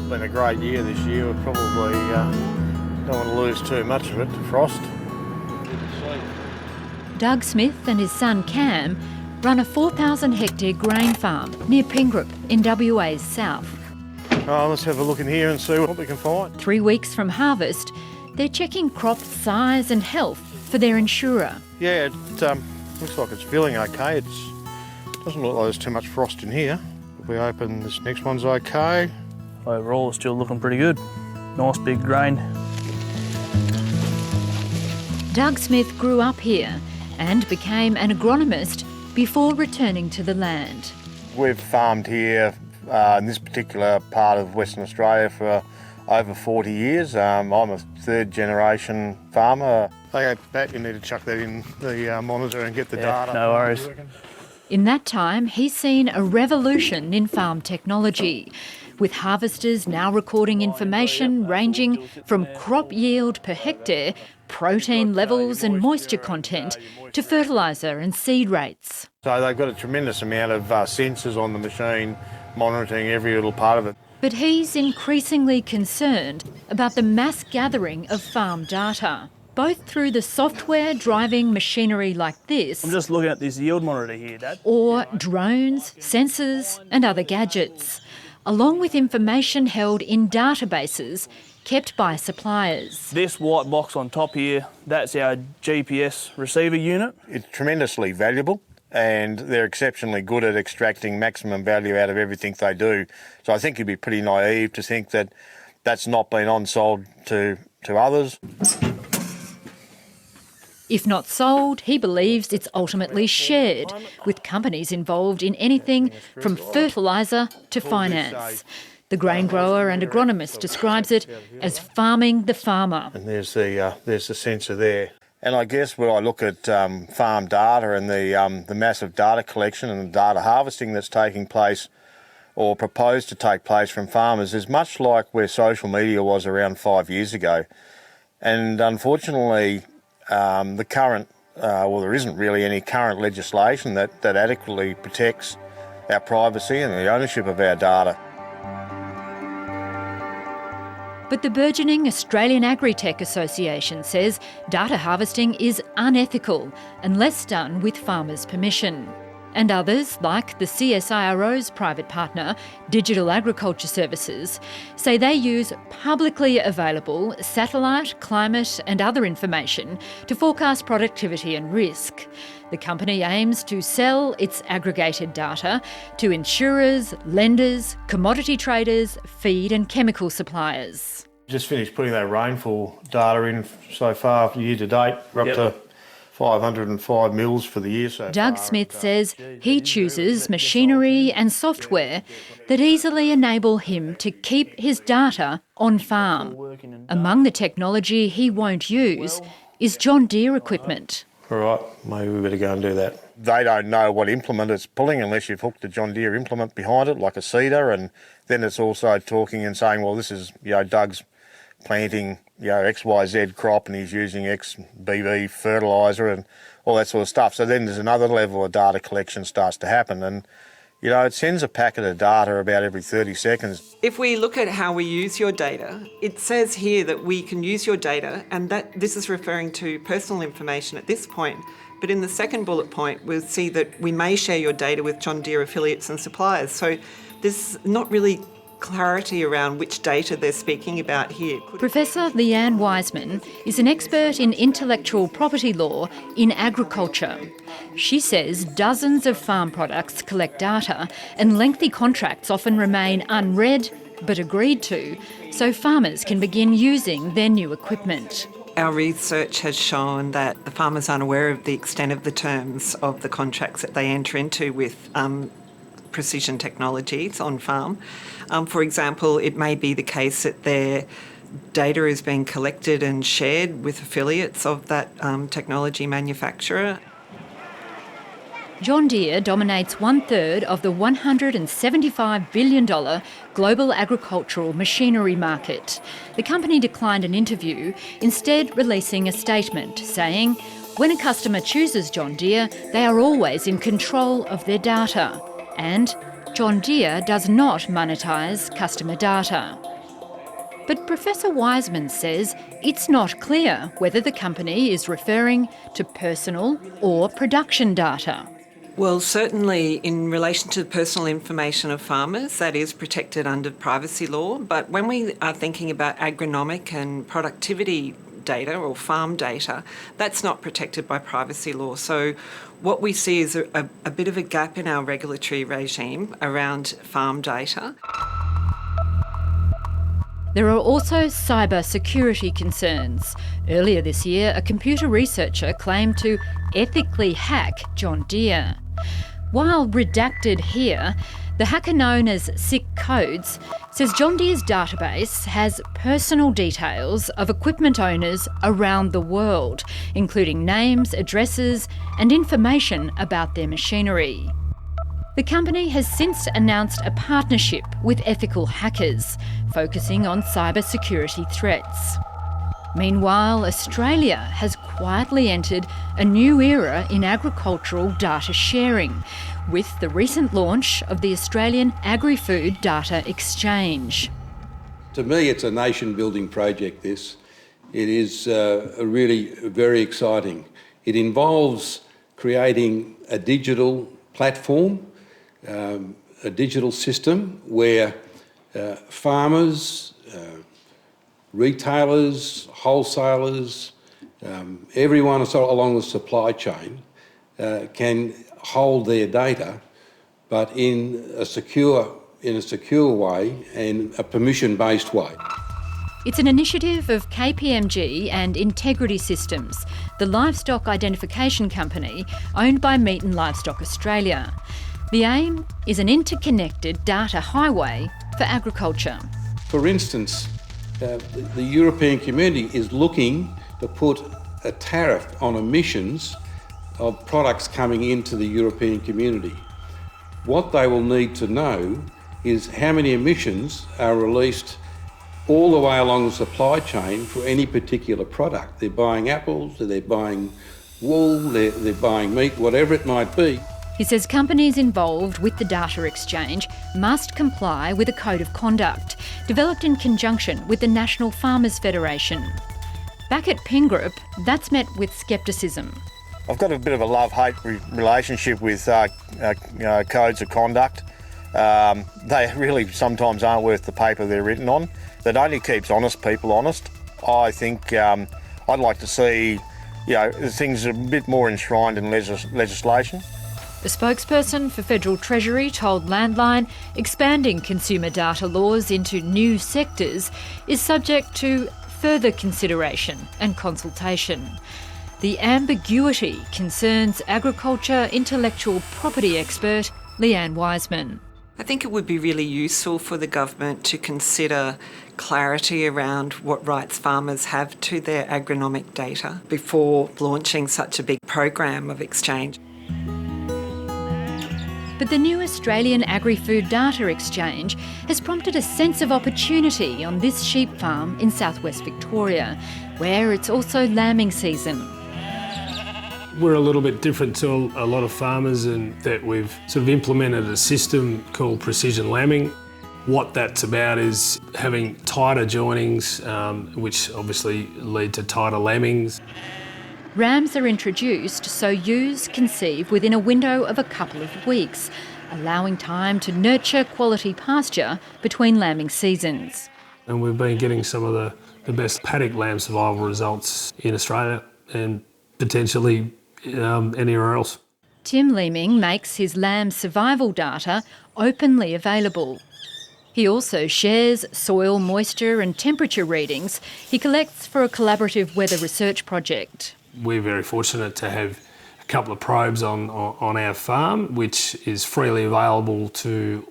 been a great year this year. We probably don't want to lose too much of it to frost. Doug Smith and his son Cam run a 4,000 hectare grain farm near Pingrup in WA's south. Oh, let's have a look in here and see what we can find. 3 weeks from harvest, they're checking crop size and health for their insurer. Yeah, it looks like it's feeling okay. It doesn't look like there's too much frost in here. If we open, this next one's okay. Overall, it's still looking pretty good. Nice big grain. Doug Smith grew up here and became an agronomist before returning to the land. We've farmed here in this particular part of Western Australia for over 40 years. I'm a third generation farmer. Okay, Pat, you need to chuck that in the monitor and get the data. No worries. In that time, he's seen a revolution in farm technology, with harvesters now recording information ranging from crop yield per hectare, protein levels and moisture content, to fertiliser and seed rates. So they've got a tremendous amount of sensors on the machine monitoring every little part of it. But he's increasingly concerned about the mass gathering of farm data, both through the software driving machinery like this, I'm just looking at this yield monitor here, Dad. or drones, sensors and other gadgets, along with information held in databases kept by suppliers. This white box on top here, that's our GPS receiver unit. It's tremendously valuable, and they're exceptionally good at extracting maximum value out of everything they do. So I think you'd be pretty naive to think that that's not been on-sold to others. If not sold, he believes it's ultimately shared, with companies involved in anything from fertiliser to finance. The grain grower and agronomist describes it as farming the farmer. And there's the sensor there. And I guess when I look at farm data and the massive data collection and the data harvesting that's taking place or proposed to take place from farmers is much like where social media was around 5 years ago. And unfortunately, the current, there isn't really any current legislation that adequately protects our privacy and the ownership of our data. But the burgeoning Australian Agritech Association says data harvesting is unethical unless done with farmers' permission. And others, like the CSIRO's private partner, Digital Agriculture Services, say they use publicly available satellite, climate and other information to forecast productivity and risk. The company aims to sell its aggregated data to insurers, lenders, commodity traders, feed and chemical suppliers. Just finished putting that rainfall data in so far year to date. We're up to 505 mils for the year so far. Doug Smith says he chooses machinery and software that easily enable him to keep his data on farm. Among the technology he won't use is John Deere equipment. All right, maybe we better go and do that. They don't know what implement it's pulling unless you've hooked a John Deere implement behind it, like a seeder, and then it's also talking and saying, well, this is, Doug's planting, XYZ crop and he's using XBV fertiliser and all that sort of stuff. So then there's another level of data collection starts to happen, and it sends a packet of data about every 30 seconds. If we look at how we use your data, it says here that we can use your data, and that this is referring to personal information at this point. But in the second bullet point, we'll see that we may share your data with John Deere affiliates and suppliers. So there's not really clarity around which data they're speaking about here. Professor Leanne Wiseman is an expert in intellectual property law in agriculture. She says dozens of farm products collect data and lengthy contracts often remain unread but agreed to, so farmers can begin using their new equipment. Our research has shown that the farmers aren't aware of the extent of the terms of the contracts that they enter into with precision technologies on farm. For example, it may be the case that their data is being collected and shared with affiliates of that technology manufacturer. John Deere dominates 1/3 of the $175 billion global agricultural machinery market. The company declined an interview, instead releasing a statement saying, when a customer chooses John Deere, they are always in control of their data. And John Deere does not monetise customer data. But Professor Wiseman says it's not clear whether the company is referring to personal or production data. Well, certainly in relation to the personal information of farmers, that is protected under privacy law. But when we are thinking about agronomic and productivity data or farm data, that's not protected by privacy law. So what we see is a bit of a gap in our regulatory regime around farm data. There are also cyber security concerns. Earlier this year, a computer researcher claimed to ethically hack John Deere. While redacted here, the hacker known as Sick Codes says John Deere's database has personal details of equipment owners around the world, including names, addresses, and information about their machinery. The company has since announced a partnership with ethical hackers, focusing on cybersecurity threats. Meanwhile, Australia has quietly entered a new era in agricultural data sharing, with the recent launch of the Australian Agri-Food Data Exchange. To me, it's a nation-building project, this. It is really very exciting. It involves creating a digital platform, a digital system where farmers, retailers, wholesalers, everyone along the supply chain can hold their data, but in a secure way and a permission-based way. It's an initiative of KPMG and Integrity Systems, the livestock identification company owned by Meat and Livestock Australia. The aim is an interconnected data highway for agriculture. For instance, the European community is looking to put a tariff on emissions of products coming into the European community. What they will need to know is how many emissions are released all the way along the supply chain for any particular product. They're buying apples, they're buying wool, they're buying meat, whatever it might be. He says companies involved with the data exchange must comply with a code of conduct developed in conjunction with the National Farmers Federation. Back at Pingrip, that's met with scepticism. I've got a bit of a love-hate relationship with codes of conduct. They really sometimes aren't worth the paper they're written on. That only keeps honest people honest. I think I'd like to see, things a bit more enshrined in legislation. The spokesperson for Federal Treasury told Landline expanding consumer data laws into new sectors is subject to further consideration and consultation. The ambiguity concerns agriculture intellectual property expert Leanne Wiseman. I think it would be really useful for the government to consider clarity around what rights farmers have to their agronomic data before launching such a big program of exchange. But the new Australian Agri-Food Data Exchange has prompted a sense of opportunity on this sheep farm in southwest Victoria, where it's also lambing season. We're a little bit different to a lot of farmers in that we've sort of implemented a system called precision lambing. What that's about is having tighter joinings, which obviously lead to tighter lambings. Rams are introduced so ewes conceive within a window of a couple of weeks, allowing time to nurture quality pasture between lambing seasons. And we've been getting some of the best paddock lamb survival results in Australia and potentially anywhere else. Tim Leeming makes his lamb survival data openly available. He also shares soil moisture and temperature readings he collects for a collaborative weather research project. We're very fortunate to have a couple of probes on our farm, which is freely available to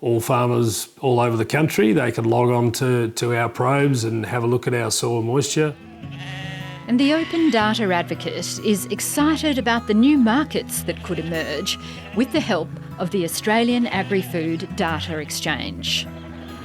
all farmers all over the country. They can log on to our probes and have a look at our soil moisture. And the Open Data Advocate is excited about the new markets that could emerge with the help of the Australian Agri-Food Data Exchange.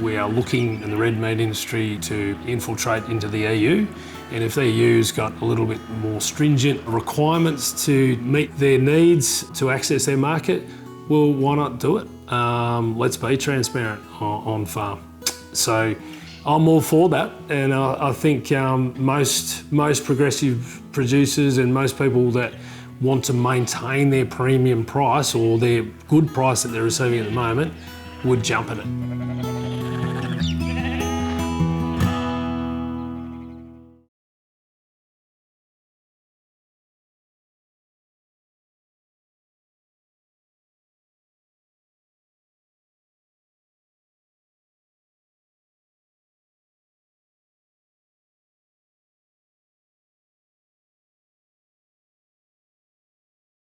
We are looking in the red meat industry to infiltrate into the EU, and if the EU's got a little bit more stringent requirements to meet their needs to access their market, well, why not do it? Let's be transparent on farm. So I'm all for that, and I think most progressive producers and most people that want to maintain their premium price or their good price that they're receiving at the moment would jump at it.